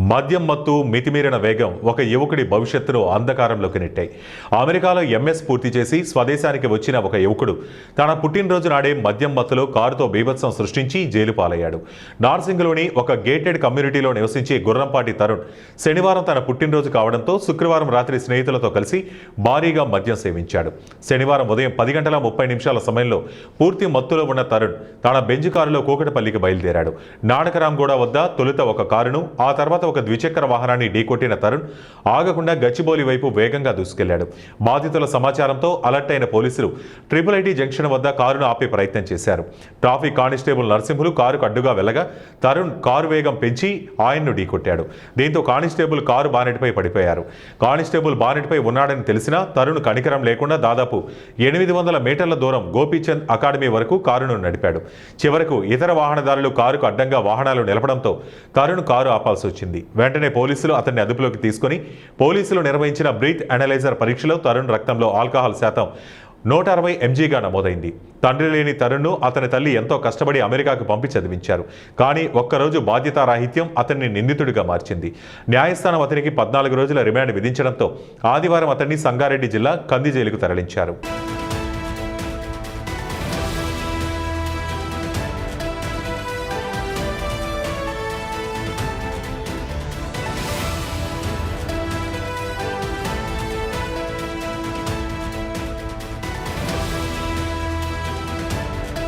మద్యం మత్తు మితిమీరిన వేగం ఒక యువకుడి భవిష్యత్తును అంధకారంలోకి నెట్టాయి. అమెరికాలో ఎంఎస్ పూర్తి చేసి స్వదేశానికి వచ్చిన ఒక యువకుడు తన పుట్టినరోజు నాడే మద్యం మత్తులో కారుతో బీభత్సం సృష్టించి జైలు పాలయ్యాడు. నార్సింగ్లోని ఒక గేటెడ్ కమ్యూనిటీలో నివసించే గుర్రంపాటి తరుణ్ శనివారం తన పుట్టినరోజు కావడంతో శుక్రవారం రాత్రి స్నేహితులతో కలిసి భారీగా మద్యం సేవించాడు. శనివారం ఉదయం 10:30 సమయంలో పూర్తి మత్తులో ఉన్న తరుణ్ తన బెంజ్ కారులో కూకటపల్లికి బయలుదేరాడు. నానకరాంగూడ వద్ద తొలుత ఒక కారును, ఆ తర్వాత ఒక ద్విచక్ర వాహనాన్ని ఢీకొట్టిన తరుణ్ ఆగకుండా గచ్చిబౌలి వైపు వేగంగా దూసుకెళ్లాడు. బాధితుల సమాచారంతో అలర్ట్ అయిన పోలీసులు IIIT జంక్షన్ వద్ద కారును ఆపే ప్రయత్నం చేశారు. ట్రాఫిక్ కానిస్టేబుల్ నరసింహులు కారుకు అడ్డుగా వెళ్లగా తరుణ్ కారు వేగం పెంచి ఆయన్ను ఢీకొట్టాడు. దీంతో కానిస్టేబుల్ కారు బానెట్పై పడిపోయారు. కానిస్టేబుల్ బానెట్పై ఉన్నాడని తెలిసినా తరుణ్ కనికరం లేకుండా దాదాపు 800 మీటర్ల దూరం గోపీచంద్ అకాడమీ వరకు కారును నడిపాడు. చివరకు ఇతర వాహనదారులు కారుకు అడ్డంగా వాహనాలు నిలపడంతో తరుణ్ కారు ఆపాల్సి వచ్చింది. వెంటనే పోలీసులు అతన్ని అదుపులోకి తీసుకుని పోలీసులు నిర్వహించిన బ్రీత్ అనలైజర్ పరీక్షలో తరుణ్ రక్తంలో ఆల్కహాల్ శాతం 160 mgగా నమోదైంది. తండ్రి లేని తరుణ్ను అతని తల్లి ఎంతో కష్టపడి అమెరికాకు పంపి చదివించారు. కానీ ఒక్కరోజు బాధ్యతారాహిత్యం అతన్ని నిందితుడిగా మార్చింది. న్యాయస్థానం అతనికి 14 రోజుల రిమాండ్ విధించడంతో ఆదివారం అతన్ని సంగారెడ్డి జిల్లా కంది జైలుకు తరలించారు.